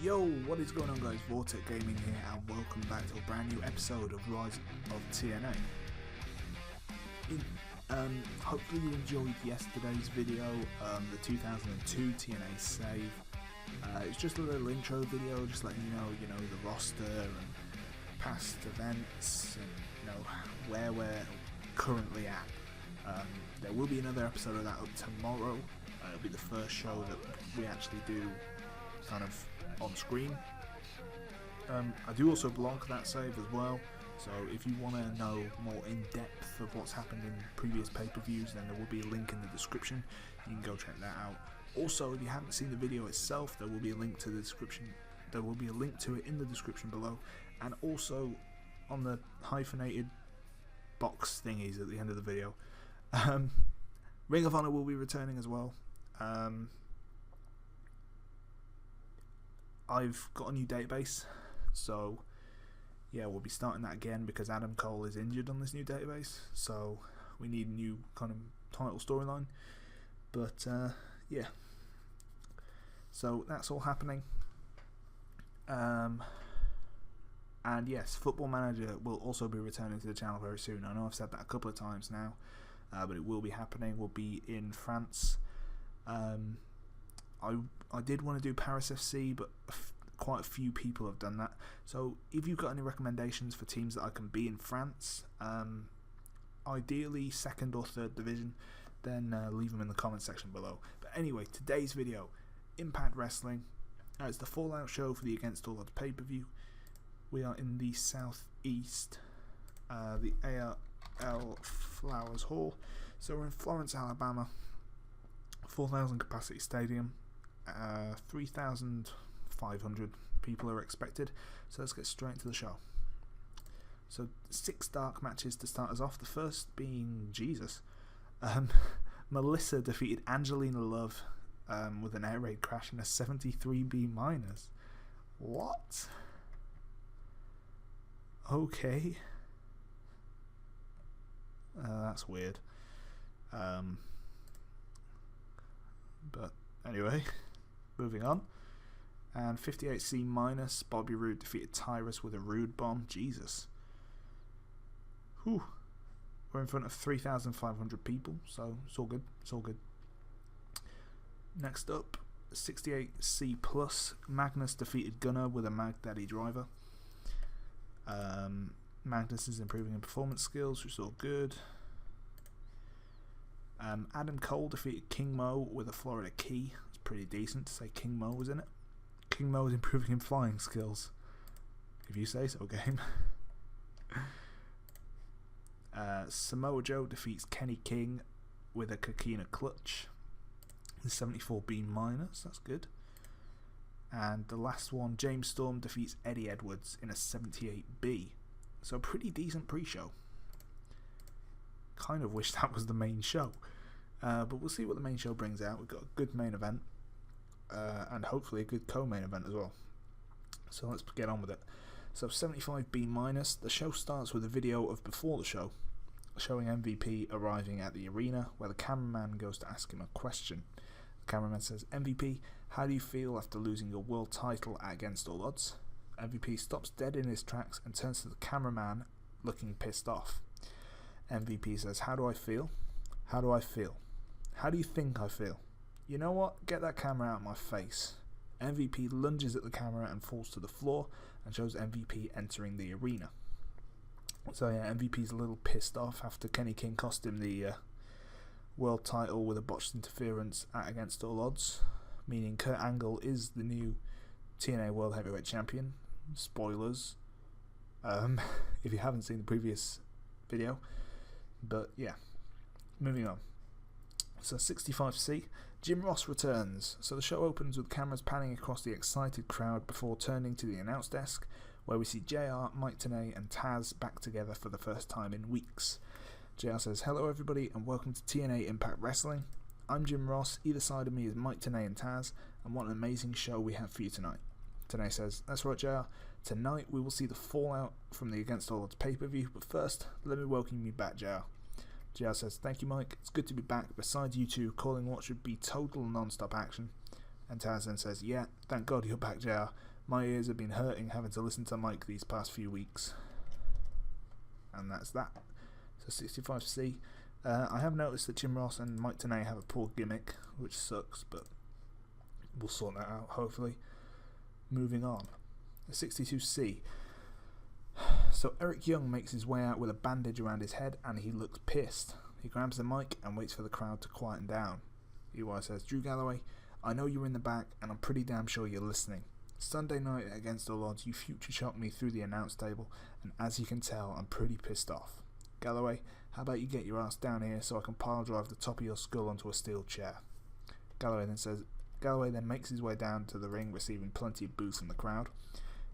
Yo, what is going on guys, Vortex Gaming here and welcome back to a brand new episode of Rise of TNA. Hopefully you enjoyed yesterday's video, the 2002 TNA save. It's just a little intro video, just letting you know the roster and past events and where we're currently at. There will be another episode of that up tomorrow. It'll be the first show that we actually do kind of on screen. I do also blog that save as well, so if you want to know more in depth of what's happened in previous pay-per-views, then there will be a link in the description. You can go check that out. Also, if you haven't seen the video itself, there will be a link to the description. There will be a link to it in the description below, and also on the hyphenated box thingies at the end of the video. Ring of Honor will be returning as well. I've got a new database, so yeah, we'll be starting that again because Adam Cole is injured on this new database, so we need a new kind of title storyline. But yeah, so that's all happening. And yes, Football Manager will also be returning to the channel very soon. I know I've said that a couple of times now, but it will be happening. We'll be in France. I did want to do Paris FC, but quite a few people have done that. So if you've got any recommendations for teams that I can be in France, ideally 2nd or 3rd division, then leave them in the comment section below. But anyway, today's video, Impact Wrestling. It's the Fallout show for the Against All Odds pay-per-view. We are in the southeast, the ARL Flowers Hall. So we're in Florence, Alabama. 4,000 capacity stadium. 3,500 people are expected, so let's get straight into the show. So 6 dark matches to start us off, the first being Jesus. Melissa defeated Angelina Love with an air raid crash and a 73B-. What? Okay. That's weird. But anyway, moving on. And 58C-, Bobby Roode defeated Tyrus with a Roode bomb. Jesus. Whew. We're in front of 3,500 people, so it's all good. It's all good. Next up, 68C+, Magnus defeated Gunner with a Mag Daddy driver. Magnus is improving in performance skills, which is all good. Adam Cole defeated King Mo with a Florida Key. It's pretty decent to say King Mo was in it. King Mo is improving in flying skills. If you say so, game. Samoa Joe defeats Kenny King with a Coquina Clutch. The 74B-, that's good. And the last one, James Storm defeats Eddie Edwards in a 78B. So pretty decent pre-show. Kind of wish that was the main show, but we'll see what the main show brings out. We've got a good main event and hopefully a good co-main event as well, so let's get on with it. So 75B-, the show starts with a video of before the show showing MVP arriving at the arena, where the cameraman goes to ask him a question. The cameraman says, MVP, how do you feel after losing your world title at Against All Odds? MVP stops dead in his tracks and turns to the cameraman looking pissed off. MVP says, how do I feel? How do I feel? How do you think I feel? You know what? Get that camera out of my face. MVP lunges at the camera and falls to the floor and shows MVP entering the arena. So yeah, MVP's a little pissed off after Kenny King cost him the world title with a botched interference at Against All Odds, meaning Kurt Angle is the new TNA World Heavyweight Champion. Spoilers, if you haven't seen the previous video. But yeah, moving on. So 65C, Jim Ross returns. So the show opens with cameras panning across the excited crowd before turning to the announce desk, where we see JR, Mike Tenay and Taz back together for the first time in weeks. JR says, hello everybody and welcome to TNA Impact Wrestling. I'm Jim Ross, either side of me is Mike Tenay and Taz, and what an amazing show we have for you tonight. Tenay says, that's right JR, tonight we will see the fallout from the Against All Odds pay-per-view, but first, let me welcome you back JR. JR says, thank you Mike, it's good to be back beside you two calling what should be total non-stop action. And Taz then says, yeah, thank God you're back JR, My ears have been hurting having to listen to Mike these past few weeks. And that's that. So 65C. I have noticed that Jim Ross and Mike TNA have a poor gimmick, which sucks, but we'll sort that out, hopefully. Moving on. 62C. So Eric Young makes his way out with a bandage around his head, and he looks pissed. He grabs the mic and waits for the crowd to quieten down. EY says, Drew Galloway, I know you're in the back, and I'm pretty damn sure you're listening. Sunday night against all odds, you future shocked me through the announce table, and as you can tell, I'm pretty pissed off. Galloway, how about you get your ass down here so I can pile drive the top of your skull onto a steel chair? Galloway then makes his way down to the ring, receiving plenty of boos from the crowd.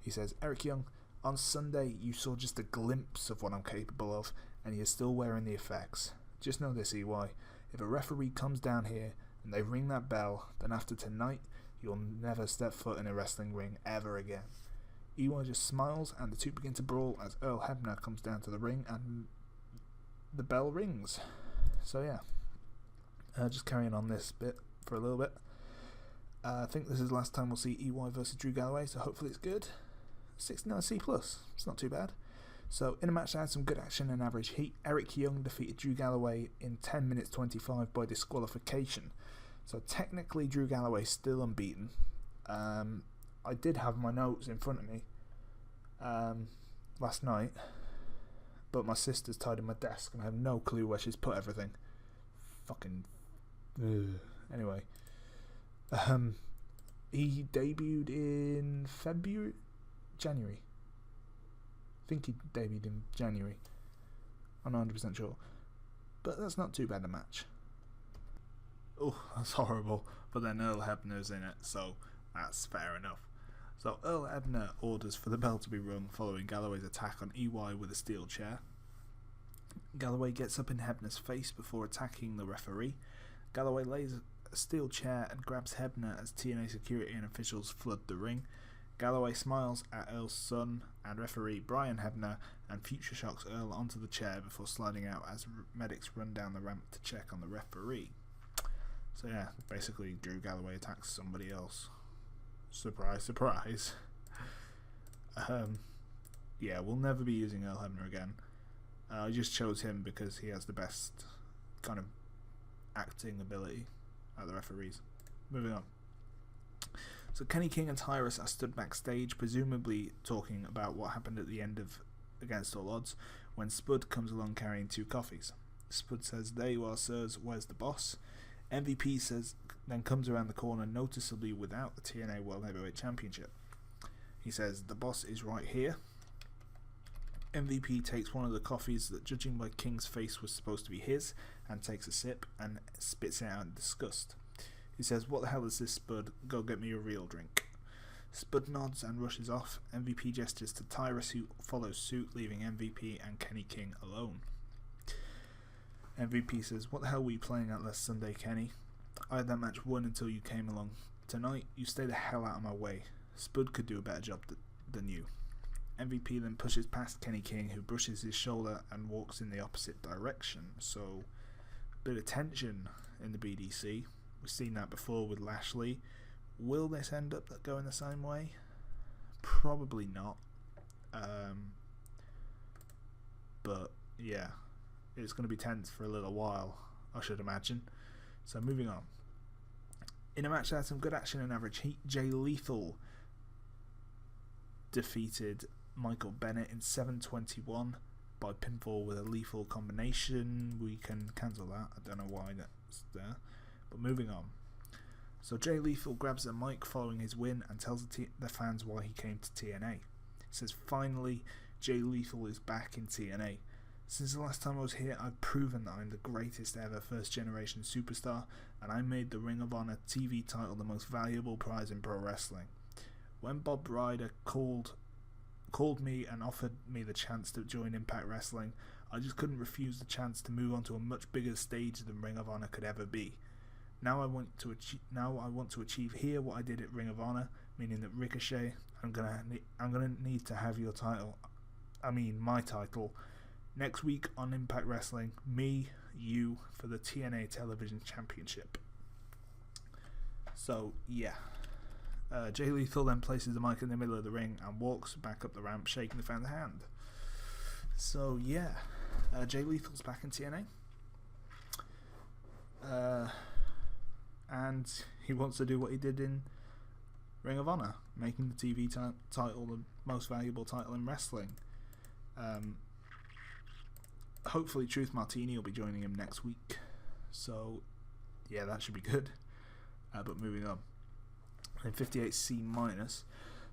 He says, Eric Young, on Sunday you saw just a glimpse of what I'm capable of, and you're still wearing the effects. Just know this, EY, if a referee comes down here and they ring that bell, then after tonight, you'll never step foot in a wrestling ring ever again. EY just smiles, and the two begin to brawl as Earl Hebner comes down to the ring, and the bell rings. So yeah, just carrying on this bit for a little bit. I think this is the last time we'll see EY versus Drew Galloway, so hopefully it's good. 69C+, it's not too bad. So in a match that had some good action and average heat, Eric Young defeated Drew Galloway in 10 minutes 25 by disqualification. So technically Drew Galloway's still unbeaten. I did have my notes in front of me last night, but my sister's tied in my desk and I have no clue where she's put everything. Fucking... Anyway. He debuted in January. I think he debuted in January. I'm not 100% sure. But that's not too bad a match. Oh, that's horrible. But then Earl Hebner's in it, so that's fair enough. So Earl Hebner orders for the bell to be rung following Galloway's attack on EY with a steel chair. Galloway gets up in Hebner's face before attacking the referee. Galloway lays a steel chair and grabs Hebner as TNA security and officials flood the ring. Galloway smiles at Earl's son and referee Brian Hebner and future shocks Earl onto the chair before sliding out as medics run down the ramp to check on the referee. So yeah, basically Drew Galloway attacks somebody else. Surprise, surprise. Yeah, we'll never be using Earl Hebner again. I just chose him because he has the best kind of acting ability out of the referees. Moving on. So Kenny King and Tyrus are stood backstage, presumably talking about what happened at the end of Against All Odds, when Spud comes along carrying 2 coffees. Spud says, "There you are, sirs, where's the boss?" MVP then comes around the corner noticeably without the TNA World Heavyweight Championship. He says, "The boss is right here." MVP takes one of the coffees that, judging by King's face, was supposed to be his, and takes a sip and spits it out in disgust. He says, "What the hell is this, Spud? Go get me a real drink." Spud nods and rushes off. MVP gestures to Tyrus, who follows suit, leaving MVP and Kenny King alone. MVP says, "What the hell were you playing at last Sunday, Kenny? I had that match won until you came along. Tonight, you stay the hell out of my way. Spud could do a better job than you." MVP then pushes past Kenny King, who brushes his shoulder and walks in the opposite direction. So, a bit of tension in the BDC. We've seen that before with Lashley. Will this end up going the same way? Probably not. But yeah, it's going to be tense for a little while, I should imagine. So moving on. In a match that had some good action and average heat, Jay Lethal defeated Michael Bennett in 7:21 by pinfall with a lethal combination. We can cancel that. I don't know why that's there. But moving on. So Jay Lethal grabs a mic following his win and tells the fans why he came to TNA. He says, "Finally, Jay Lethal is back in TNA. Since the last time I was here, I've proven that I'm the greatest ever first-generation superstar, and I made the Ring of Honor TV title the most valuable prize in pro wrestling. When Bob Ryder called me and offered me the chance to join Impact Wrestling, I just couldn't refuse the chance to move on to a much bigger stage than Ring of Honor could ever be. Now I want to achieve here what I did at Ring of Honor, meaning that Ricochet, I'm gonna need to have your title. I mean my title. Next week on Impact Wrestling, you for the TNA Television Championship." So yeah, Jay Lethal then places the mic in the middle of the ring and walks back up the ramp, shaking the fan's hand. So yeah, Jay Lethal's back in TNA. And he wants to do what he did in Ring of Honor, making the TV title the most valuable title in wrestling. Hopefully Truth Martini will be joining him next week, so yeah, that should be good. But moving on, in 58C-,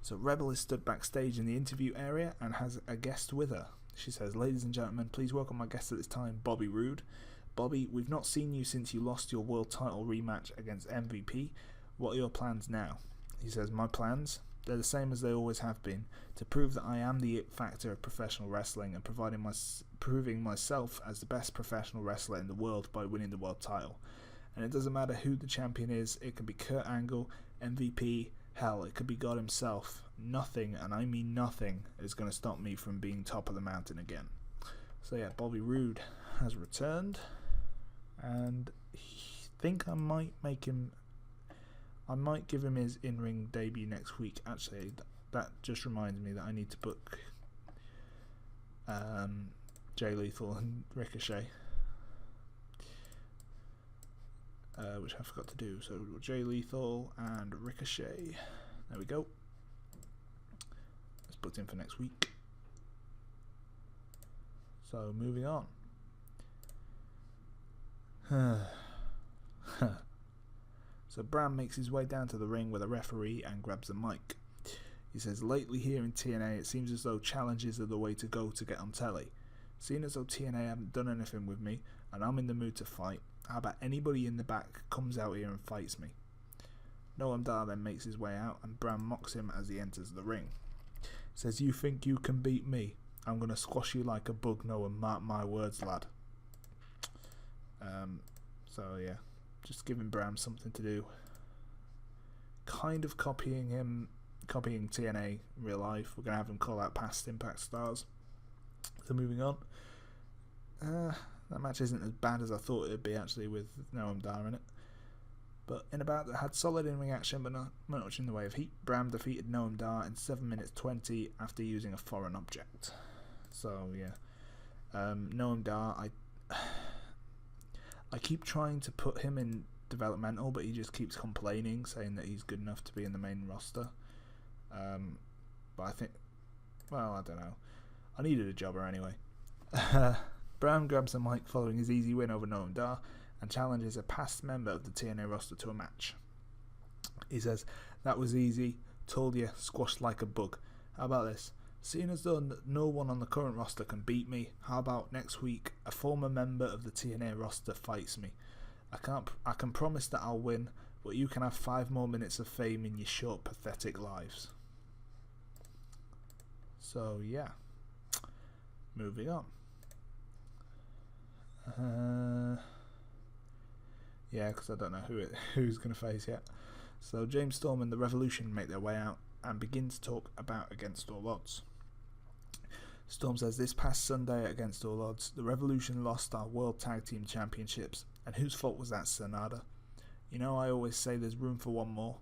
so Rebel is stood backstage in the interview area and has a guest with her. She says, "Ladies and gentlemen, please welcome my guest at this time, Bobby Roode. Bobby, we've not seen you since you lost your world title rematch against MVP. What are your plans now?" He says, "My plans? They're the same as they always have been, to prove that I am the it factor of professional wrestling and proving myself as the best professional wrestler in the world by winning the world title. And it doesn't matter who the champion is, it can be Kurt Angle, MVP, hell, it could be God himself. Nothing, and I mean nothing, is going to stop me from being top of the mountain again." So yeah, Bobby Roode has returned, and I think I might give him his in-ring debut next week. Actually, that just reminds me that I need to book Jay Lethal and Ricochet, which I forgot to do. So Jay Lethal and Ricochet, there we go. It's booked in for next week. So moving on. So Bram makes his way down to the ring with a referee and grabs the mic. He says, "Lately here in TNA, it seems as though challenges are the way to go to get on telly. Seeing as though TNA haven't done anything with me, and I'm in the mood to fight, how about anybody in the back comes out here and fights me?" Noam Dar then makes his way out, and Bram mocks him as he enters the ring. He says, "You think you can beat me? I'm going to squash you like a bug, Noam, mark my words, lad." So yeah, just giving Bram something to do. Kind of copying TNA in real life. We're going to have him call out past Impact stars. So moving on. That match isn't as bad as I thought it would be, actually, with Noam Dar in it. But in a bout that had solid in-ring action but not much in the way of heat, Bram defeated Noam Dar in 7 minutes 20 after using a foreign object. So yeah, Noam Dar, I keep trying to put him in developmental, but he just keeps complaining, saying that he's good enough to be in the main roster. But I think, well, I don't know. I needed a jobber anyway. Bram grabs the mic following his easy win over Noam Dar and challenges a past member of the TNA roster to a match. He says, "That was easy. Told you, squashed like a bug. How about this? Seeing as though no one on the current roster can beat me, how about next week a former member of the TNA roster fights me? I can promise that I'll win, but you can have 5 more minutes of fame in your short, pathetic lives." So yeah, moving on. Yeah, because I don't know who's going to face yet. So James Storm and the Revolution make their way out and begin to talk about Against All Odds. Storm says, "This past Sunday at Against All Odds, the Revolution lost our World Tag Team Championships, and whose fault was that, Sonada? You know I always say there's room for one more.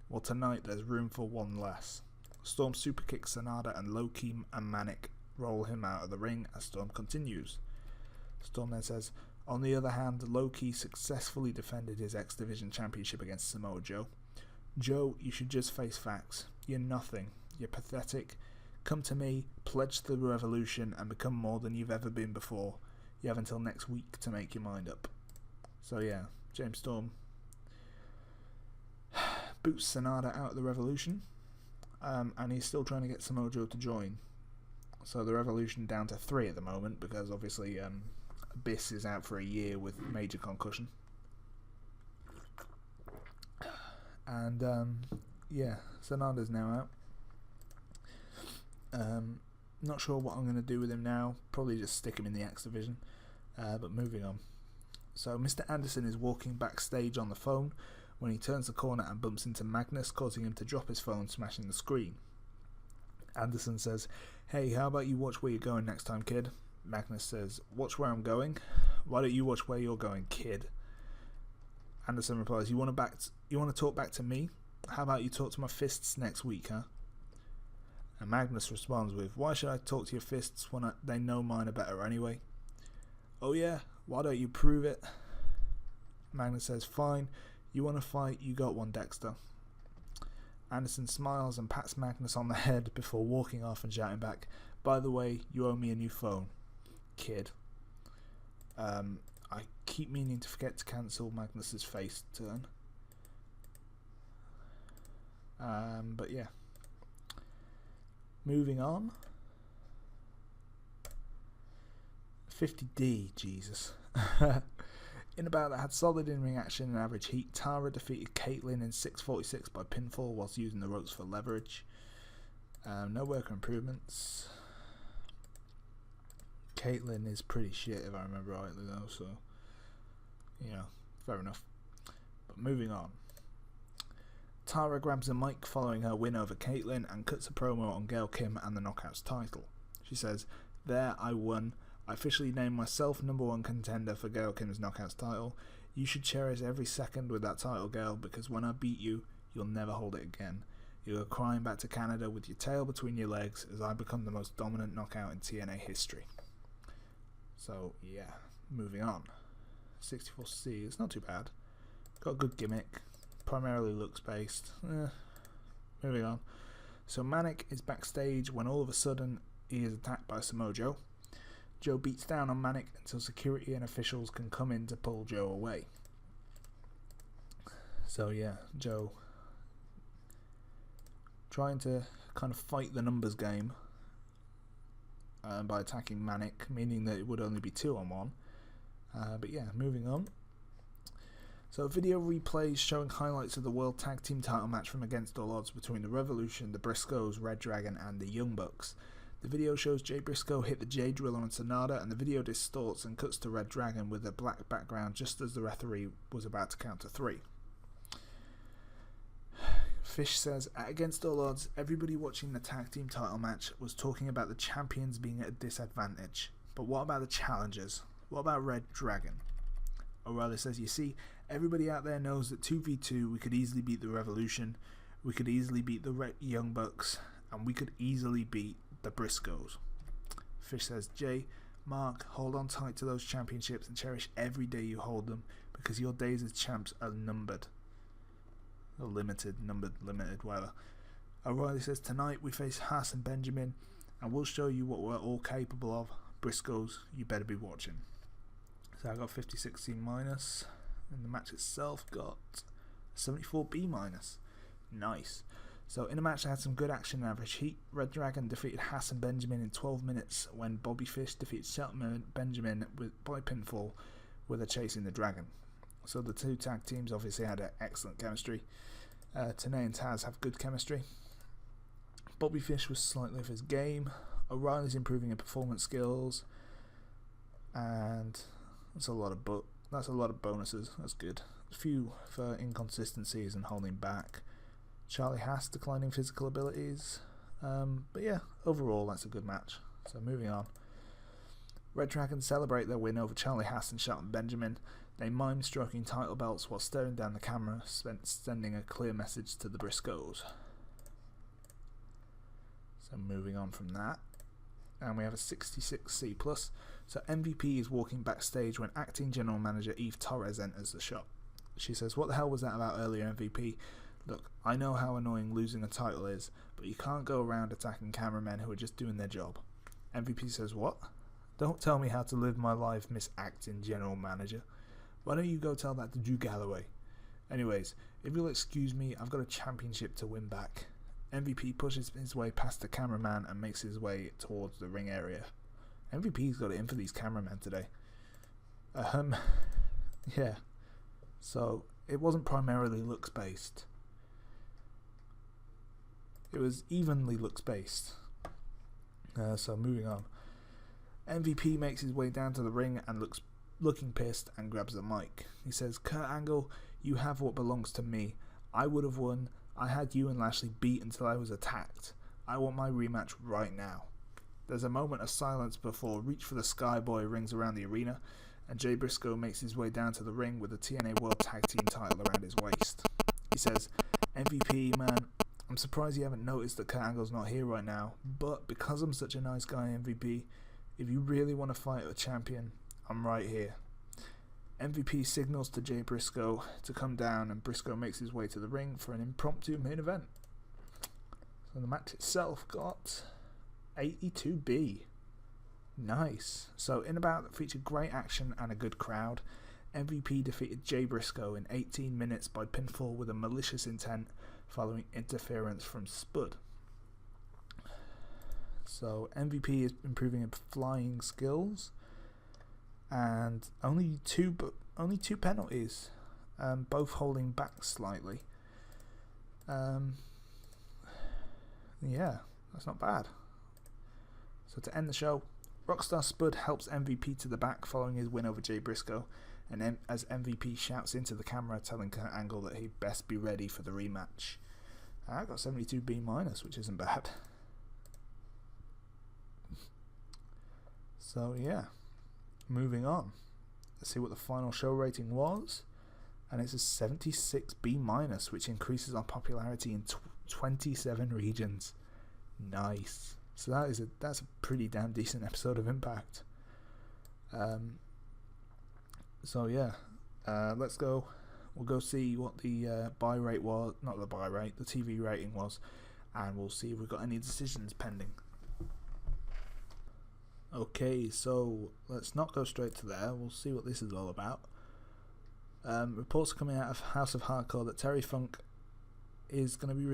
Well, tonight there's room for one less." Storm superkicks Sonada, and Low-Key and Manic roll him out of the ring as Storm continues. Storm then says, "On the other hand, Low-Key successfully defended his X Division Championship against Samoa Joe. Joe, you should just face facts. You're nothing. You're pathetic. Come to me, pledge the Revolution, and become more than you've ever been before. You have until next week to make your mind up." So yeah, James Storm boots Sonada out of the Revolution, and he's still trying to get Samoa Joe to join. So the Revolution down to 3 at the moment, because obviously Abyss is out for a year with major concussion. And yeah, Sonada's now out. Not sure what I'm going to do with him now. Probably just stick him in the X Division. But moving on. So Mr. Anderson is walking backstage on the phone when he turns the corner and bumps into Magnus, causing him to drop his phone, smashing the screen. Anderson says, "Hey, how about you watch where you're going next time, kid?" Magnus says, "Watch where I'm going? Why don't you watch where you're going, kid?" Anderson replies, You want to talk back to me? How about you talk to my fists next week, huh? And Magnus responds with, why should I talk to your fists when they know mine are better anyway? Oh yeah, why don't you prove it? Magnus says, fine, you want to fight, you got one, Dexter. Anderson smiles and pats Magnus on the head before walking off and shouting back, by the way, you owe me a new phone, kid. I keep meaning to forget to cancel Magnus's face turn. But yeah. Moving on. 50D, Jesus. In a bout that had solid in-ring action and average heat, Tara defeated Caitlyn in 6:46 by pinfall whilst using the ropes for leverage. No worker improvements. Caitlyn is pretty shit if I remember rightly though, so yeah, fair enough. But moving on. Tara grabs a mic following her win over Caitlyn and cuts a promo on Gail Kim and the Knockouts title. She says, there I won. I officially named myself #1 contender for Gail Kim's Knockouts title. You should cherish every second with that title, Gail, because when I beat you, you'll never hold it again. You'll go crying back to Canada with your tail between your legs as I become the most dominant knockout in TNA history. So, yeah, moving on. 64C, it's not too bad. Got a good gimmick. Primarily looks based. Moving on. So Manic is backstage when all of a sudden he is attacked by Samoa Joe. Joe beats down on Manic until security and officials can come in to pull Joe away. So yeah, Joe trying to kind of fight the numbers game by attacking Manic, meaning that it would only be 2-on-1. But yeah, moving on. So video replays showing highlights of the World Tag Team title match from Against All Odds between the Revolution, the Briscoes, Red Dragon and the Young Bucks. The video shows Jay Briscoe hit the J Driller on Sonata, and the video distorts and cuts to Red Dragon with a black background just as the referee was about to count to 3. Fish says, at Against All Odds, everybody watching the tag team title match was talking about the champions being at a disadvantage. But what about the challengers? What about Red Dragon? O'Reilly says, you see, everybody out there knows that 2v2 we could easily beat the Revolution, we could easily beat the Young Bucks, and we could easily beat the Briscoes. Fish says, Jay, Mark, hold on tight to those championships and cherish every day you hold them, because your days as champs are numbered. Or limited, whatever. O'Reilly says, tonight we face Haas and Benjamin, and we'll show you what we're all capable of. Briscoes, you better be watching. So I got 50-16 minus, and the match itself got 74 B minus. Nice. So in the match I had some good action and average heat. Red Dragon defeated Haas and Benjamin in 12 minutes when Bobby Fish defeated Shelton and Benjamin by pinfall with a chasing the Dragon. So the two tag teams obviously had excellent chemistry. TNA and Taz have good chemistry. Bobby Fish was slightly off his game. O'Reilly's improving in performance skills, and that's a lot of bonuses. That's good. A few for inconsistencies and holding back. Charlie Haas declining physical abilities. But yeah, overall that's a good match. So moving on. Red Dragon celebrate their win over Charlie Haas and Shelton Benjamin. They mime stroking title belts while staring down the camera, sending a clear message to the Briscoes. So moving on from that. And we have a 66C+. So MVP is walking backstage when acting general manager Eve Torres enters the shop. She says, what the hell was that about earlier, MVP? Look, I know how annoying losing a title is, but you can't go around attacking cameramen who are just doing their job. MVP says, what? Don't tell me how to live my life, Miss Acting General Manager. Why don't you go tell that to Drew Galloway? Anyways, if you'll excuse me, I've got a championship to win back. MVP pushes his way past the cameraman and makes his way towards the ring area. MVP's got it in for these cameramen today. Yeah. So, it wasn't primarily looks based. It was evenly looks based. So moving on. MVP makes his way down to the ring and looking pissed and grabs the mic. He says, Kurt Angle, you have what belongs to me. I would have won. I had you and Lashley beat until I was attacked. I want my rematch right now. There's a moment of silence before Reach for the Sky Boy rings around the arena, and Jay Briscoe makes his way down to the ring with the TNA World Tag Team title around his waist. He says, MVP MVP, man, I'm surprised you haven't noticed that Kurt Angle's not here right now, but because I'm such a nice guy, MVP, if you really want to fight a champion, I'm right here. MVP signals to Jay Briscoe to come down, and Briscoe makes his way to the ring for an impromptu main event. So the match itself got 82B. Nice. So in a bout that featured great action and a good crowd, MVP defeated Jay Briscoe in 18 minutes by pinfall with a malicious intent following interference from Spud. So MVP is improving in flying skills, and only two penalties, both holding back slightly. Yeah, that's not bad. So to end the show, Rockstar Spud helps MVP to the back following his win over Jay Briscoe, and as MVP shouts into the camera telling Kurt Angle that he'd best be ready for the rematch. I got 72B-, which isn't bad. So yeah, moving on. Let's see what the final show rating was, and it's a 76B-, which increases our popularity in 27 regions. Nice. So that's a pretty damn decent episode of Impact. So yeah, let's go. We'll go see what the buy rate was, not the buy rate, the TV rating was, and we'll see if we've got any decisions pending. Okay, so let's not go straight to there. We'll see what this is all about. Reports coming out of House of Hardcore that Terry Funk is going to be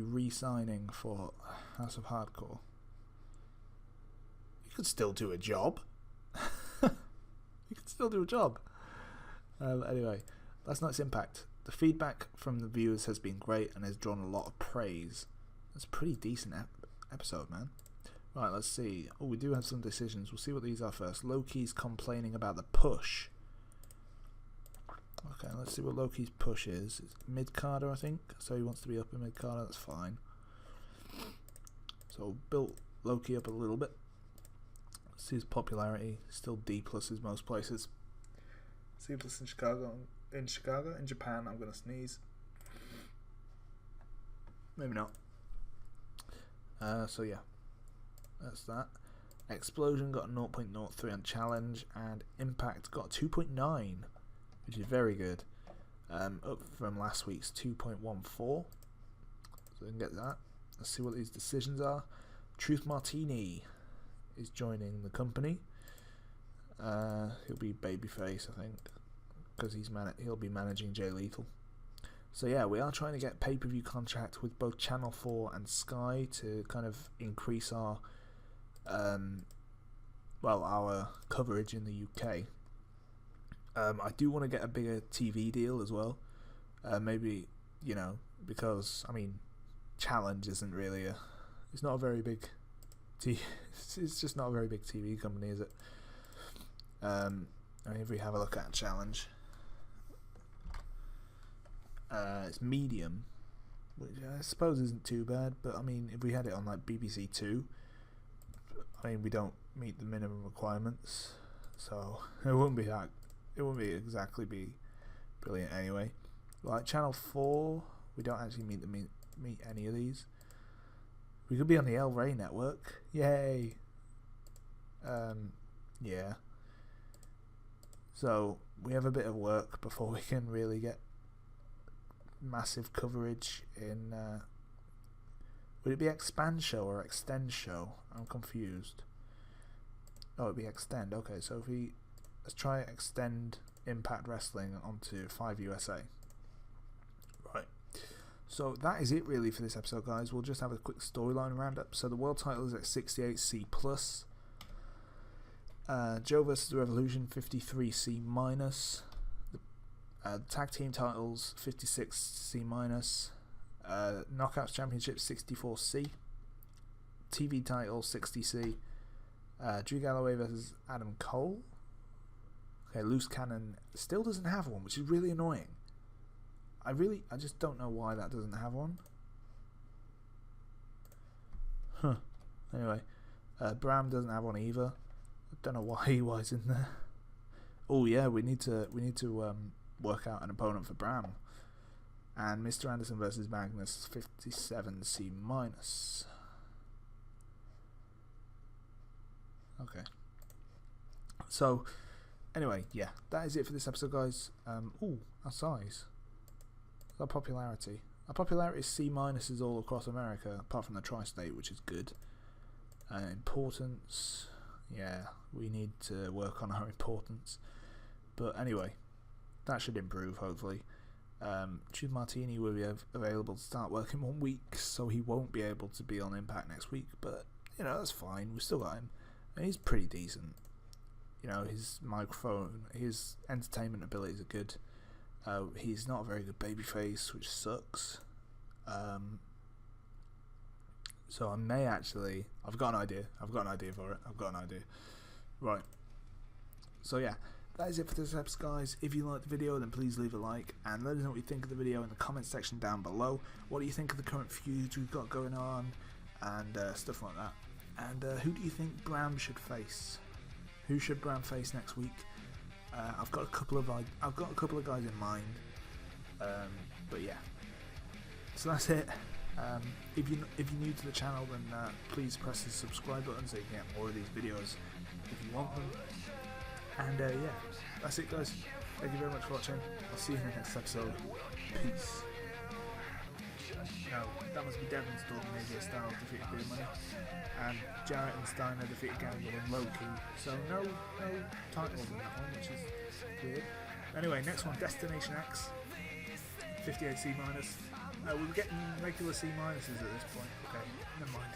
re-signing for House of Hardcore. You could still do a job. You could still do a job. Anyway, last night's Impact. The feedback from the viewers has been great and has drawn a lot of praise. That's a pretty decent episode, man. Right, let's see. Oh, we do have some decisions. We'll see what these are first. Loki's complaining about the push. Okay, let's see what Loki's push is. It's mid-carder, I think. So he wants to be up in mid-carder. That's fine. So built Loki up a little bit. Let's see his popularity. Still D+ in most places. C+ in Chicago. In Japan, I'm going to sneeze. Maybe not. So yeah. That's that. Explosion got a 0.03 on challenge, and Impact got 2.9, which is very good. Up from last week's 2.14. So we can get that. Let's see what these decisions are. Truth Martini is joining the company. He'll be babyface, I think, because he'll be managing Jay Lethal. So yeah, we are trying to get pay-per-view contract with both Channel 4 and Sky to kind of increase our our coverage in the UK. I do want to get a bigger TV deal as well. Maybe, because Challenge isn't really it's not a very big it's just not a very big TV company, is it? If we have a look at Challenge, it's medium, which I suppose isn't too bad, but if we had it on like BBC Two, we don't meet the minimum requirements, so it wouldn't be exactly brilliant anyway. Like Channel 4, we don't actually meet any of these. We could be on the El Rey network. Yay. Yeah. So we have a bit of work before we can really get massive coverage in would it be Expand Show or Extend Show? I'm confused. Oh, it'd be Extend. Okay, so let's try Extend Impact Wrestling onto 5 USA. Right. So that is it really for this episode, guys. We'll just have a quick storyline roundup. So the world title is at 68C+. Joe vs. The Revolution, 53C-. The tag team titles, 56C-. Knockouts Championship, 64C. TV title, 60C. Drew Galloway versus Adam Cole. Okay, Loose Cannon still doesn't have one, which is really annoying. I just don't know why that doesn't have one. Anyway, Bram doesn't have one either. I don't know why he's in there. Oh yeah, we need to work out an opponent for Bram. And Mr. Anderson versus Magnus, 57 C-. Okay. So, anyway, yeah, that is it for this episode, guys. Ooh, our size. Our popularity. Our popularity is C- is all across America, apart from the tri-state, which is good. Importance. Yeah, we need to work on our importance. But anyway, that should improve, hopefully. Chief Martini will be available to start work in 1 week, so he won't be able to be on Impact next week. But, you know, that's fine. We've still got him. And he's pretty decent. You know, his microphone, his entertainment abilities are good. He's not a very good babyface, which sucks. So I may actually... I've got an idea for it. Right. So yeah, that is it for this episode, guys. If you liked the video, then please leave a like. And let us know what you think of the video in the comment section down below. What do you think of the current feuds we've got going on? And stuff like that. And who do you think Brown should face? Who should Brown face next week? I've got a couple of guys in mind. But yeah. So that's it. If you're new to the channel, then please press the subscribe button so you can get more of these videos if you want them. And yeah, that's it, guys. Thank you very much for watching. I'll see you in the next episode. Peace. No, that must be Devon Storm and AJ Styles defeated Big Money, and Jarrett and Steiner defeated Gamble and Loki. So no titles in that one, which is weird. Anyway, next one, Destination X, 58 C-. We're getting regular C- at this point. Okay, never mind.